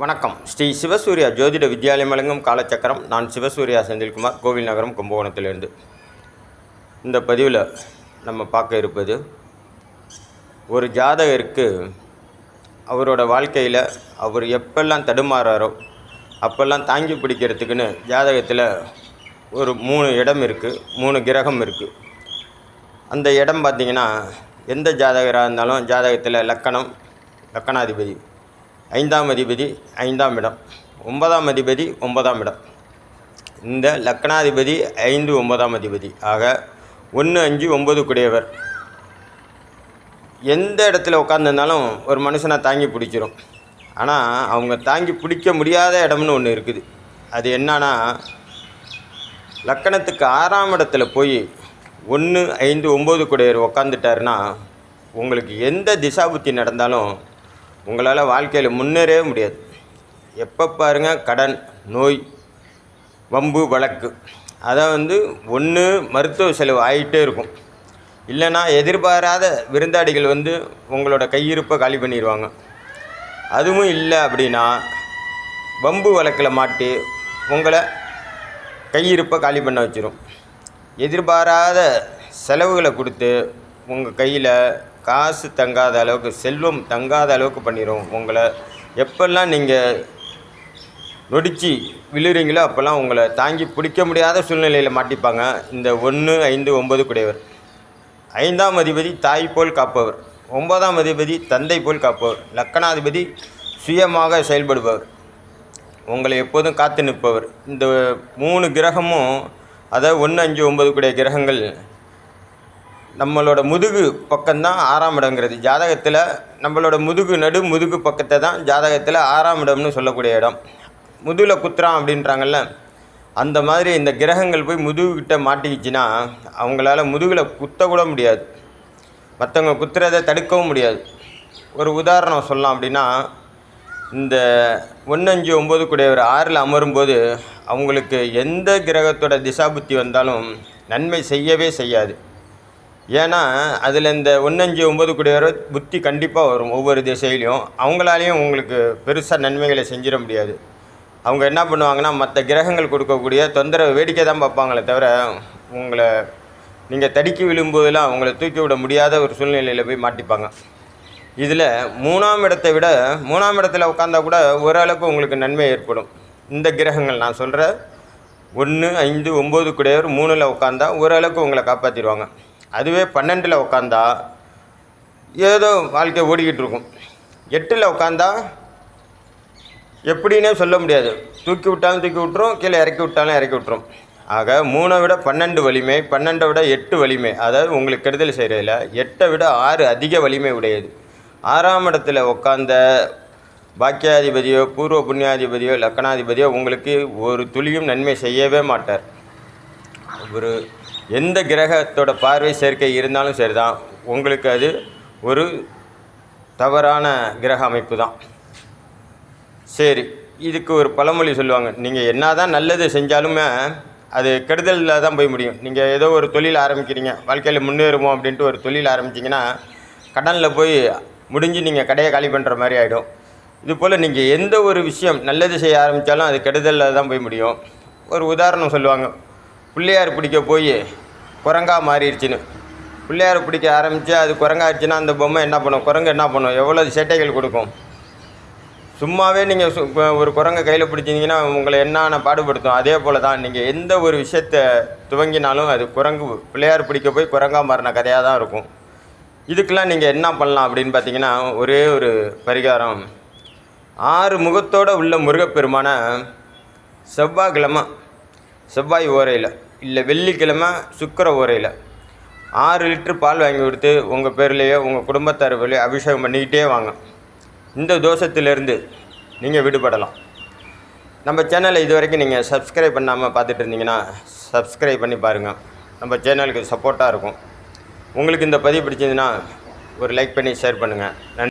வணக்கம். ஸ்ரீ சிவசூர்யா ஜோதிட வித்யாலயம் வழங்கும் காலச்சக்கரம். நான் சிவசூர்யா செந்தில்குமார், கோவில் நகரம், கும்பகோணத்திலிருந்து. இந்த பதிவில் நம்ம பார்க்க இருப்பது, ஒரு ஜாதகருக்கு அவரோட வாழ்க்கையில் அவர் எப்பெல்லாம் தடுமாறாரோ அப்பெல்லாம் தாங்கி பிடிக்கிறதுக்குன்னு ஜாதகத்தில் ஒரு 3 இடம் இருக்குது, 3 கிரகம் இருக்குது. அந்த இடம் பார்த்திங்கன்னா, எந்த ஜாதகராக இருந்தாலும் ஜாதகத்தில் லக்கணாதிபதி 5ஆம் அதிபதி 5ஆம் இடம், 9ஆம் அதிபதி 9ஆம் இடம். இந்த லக்கணாதிபதி 5, 9ஆம் அதிபதி ஆக 1, 5, 9 கூடியவர் எந்த இடத்துல உட்காந்துருந்தாலும் ஒரு மனுஷனை தாங்கி பிடிச்சிரும். ஆனால் அவங்க தாங்கி பிடிக்க முடியாத இடம்னு ஒன்று இருக்குது. அது என்னன்னா, லக்கணத்துக்கு 6ஆம் இடத்துல போய் 1, 5, 9 கூடியவர் உட்காந்துட்டாருன்னா, உங்களுக்கு எந்த திசாபுத்தி நடந்தாலும் உங்களால் வாழ்க்கையில் முன்னேறவே முடியாது. எப்போ பாருங்கள் கடன், நோய், வம்பு, வழக்கு. அதை ஒன்று மருத்துவ செலவு ஆகிட்டே இருக்கும், இல்லைன்னா எதிர்பாராத விருந்தாடிகள் உங்களோட கையிருப்பை காலி பண்ணிடுவாங்க. அதுவும் இல்லை அப்படின்னா வம்பு வழக்கில் மாட்டி உங்களை கையிருப்பை காலி பண்ண வச்சிரும். எதிர்பாராத செலவுகளை கொடுத்து உங்கள் கையில் காசு தங்காத அளவுக்கு, செல்வம் தங்காத அளவுக்கு பண்ணிடும். உங்களை எப்பெல்லாம் நீங்கள் நொடிச்சு விழுறீங்களோ அப்போல்லாம் உங்களை தாங்கி பிடிக்க முடியாத சூழ்நிலையில் மாட்டிப்பாங்க இந்த 1, 5, 9 கூடியவர். 5ஆம் அதிபதி தாய் போல் காப்பவர், 9ஆம் அதிபதி தந்தை போல் காப்பவர், லக்கணாதிபதி சுயமாக செயல்படுபவர், உங்களை எப்போதும் காத்து நிற்பவர். இந்த 3 கிரகமும், அதாவது 1, 5, 9 கூடிய கிரகங்கள் நம்மளோட முதுகு பக்கம்தான் 6ஆம் இடங்கிறது. ஜாதகத்தில் நம்மளோட முதுகு பக்கத்தை தான் ஜாதகத்தில் 6ஆம் இடம்னு சொல்லக்கூடிய இடம். முதுகில் குத்துறான் அப்படின்றாங்கல்ல, அந்த மாதிரி இந்த கிரகங்கள் போய் முதுகுக்கிட்ட மாட்டிக்கிச்சின்னா அவங்களால முதுகில் குத்தக்கூட முடியாது, மற்றவங்க குத்துறதை தடுக்கவும் முடியாது. ஒரு உதாரணம் சொல்லலாம் அப்படின்னா, இந்த 1, 5, 9 கூடியவர் 6ல் அமரும்போது அவங்களுக்கு எந்த கிரகத்தோட திசாபுத்தி வந்தாலும் நன்மை செய்யவே செய்யாது. ஏன்னா அதில் இந்த 1, 5, 9 கூடியவர் புத்தி கண்டிப்பாக வரும். ஒவ்வொரு திசையிலையும் அவங்களாலேயும் உங்களுக்கு பெருசாக நன்மைகளை செஞ்சிட முடியாது. அவங்க என்ன பண்ணுவாங்கன்னா, மற்ற கிரகங்கள் கொடுக்கக்கூடிய தொந்தரவை வேடிக்கை தான் பார்ப்பாங்களே தவிர, உங்களை நீங்கள் தடுக்கி விழும்போதெல்லாம் அவங்கள தூக்கி விட முடியாத ஒரு சூழ்நிலையில் போய் மாட்டிப்பாங்க. இதில் 3ஆம் இடத்தை விட 3ஆம் இடத்துல உட்காந்தா கூட ஓரளவுக்கு உங்களுக்கு நன்மை ஏற்படும். இந்த கிரகங்கள் நான் சொல்கிற 1, 5, 9 கூடியவர் 3ல் உட்காந்தா ஓரளவுக்கு உங்களை காப்பாற்றிடுவாங்க. அதுவே 12ல் உட்காந்தா ஏதோ வாழ்க்கை ஓடிக்கிட்டு இருக்கும். 8ல் உட்காந்தா எப்படின்னே சொல்ல முடியாது, தூக்கி விட்டாலும் தூக்கி விட்டுரும், கீழே இறக்கி விட்டாலும் இறக்கி விட்டுரும். ஆக 3ஐ விட 12 வலிமை, 12ஐ விட 8 வலிமை. அதாவது உங்களுக்கு கெடுதல் செய்கிறதில்ல, 8ஐ விட 6 அதிக வலிமை உடையது. 6ஆம் இடத்துல உட்காந்த பாக்கியாதிபதியோ பூர்வ புண்ணியாதிபதியோ லக்கணாதிபதியோ உங்களுக்கு ஒரு துளியும் நன்மை செய்யவே மாட்டார். ஒரு எந்த கிரகத்தோட பார்வை சேர்க்கை இருந்தாலும் சரி தான், உங்களுக்கு அது ஒரு தவறான கிரக அமைப்பு தான். சரி, இதுக்கு ஒரு பழமொழி சொல்லுவாங்க, நீங்கள் என்ன தான் நல்லது செஞ்சாலுமே அது கெடுதலில் தான் போய் முடியும். நீங்கள் ஏதோ ஒரு தொழில் ஆரம்பிக்கிறீங்க, வாழ்க்கையில் முன்னேறுவோம் அப்படின்ட்டு ஒரு தொழில் ஆரம்பிச்சிங்கன்னா கடனில் போய் முடிஞ்சு நீங்கள் கடையை காலி பண்ணுற மாதிரி ஆகிடும். இதுபோல் நீங்கள் எந்த ஒரு விஷயம் நல்லது செய்ய ஆரம்பித்தாலும் அது கெடுதலில் தான் போய் முடியும். ஒரு உதாரணம் சொல்லுவாங்க, பிள்ளையார் பிடிக்க போய் குரங்கா மாறிடுச்சின்னு. பிள்ளையார் பிடிக்க ஆரம்பித்து அது குரங்காயிடுச்சுன்னா அந்த பொம்மை என்ன பண்ணும், குரங்கு என்ன பண்ணும், எவ்வளோ சேட்டைகள் கொடுக்கும். சும்மாவே நீங்கள் ஒரு குரங்கை கையில் பிடிச்சிங்கன்னா உங்களை என்னென்ன பாடுபடுத்தும். அதே போல் தான் நீங்கள் எந்த ஒரு விஷயத்தை துவங்கினாலும் அது பிள்ளையார் பிடிக்க போய் குரங்கா மாறின கதையாக தான் இருக்கும். இதுக்கெல்லாம் நீங்கள் என்ன பண்ணலாம் அப்படின்னு பார்த்தீங்கன்னா, ஒரே ஒரு பரிகாரம். 6 முகத்தோடு உள்ள முருகப்பெருமான செவ்வாய் ஓரையில் இல்லை வெள்ளிக்கிழமை சுக்கிர ஓரையில் 6 லிட்டர் பால் வாங்கி கொடுத்து உங்கள் பேர்லேயோ உங்கள் குடும்பத்தார் பேர்லேயோ அபிஷேகம் பண்ணிக்கிட்டே வாங்க. இந்த தோஷத்திலேருந்து நீங்கள் விடுபடலாம். நம்ம சேனலை இது வரைக்கும் நீங்கள் சப்ஸ்கிரைப் பண்ணாமல் பார்த்துட்டு இருந்தீங்கன்னா சப்ஸ்கிரைப் பண்ணி பாருங்கள், நம்ம சேனலுக்கு சப்போர்ட்டாக இருக்கும். உங்களுக்கு இந்த பதிவு பிடிச்சதுன்னா ஒரு லைக் பண்ணி ஷேர் பண்ணுங்கள். நன்றி.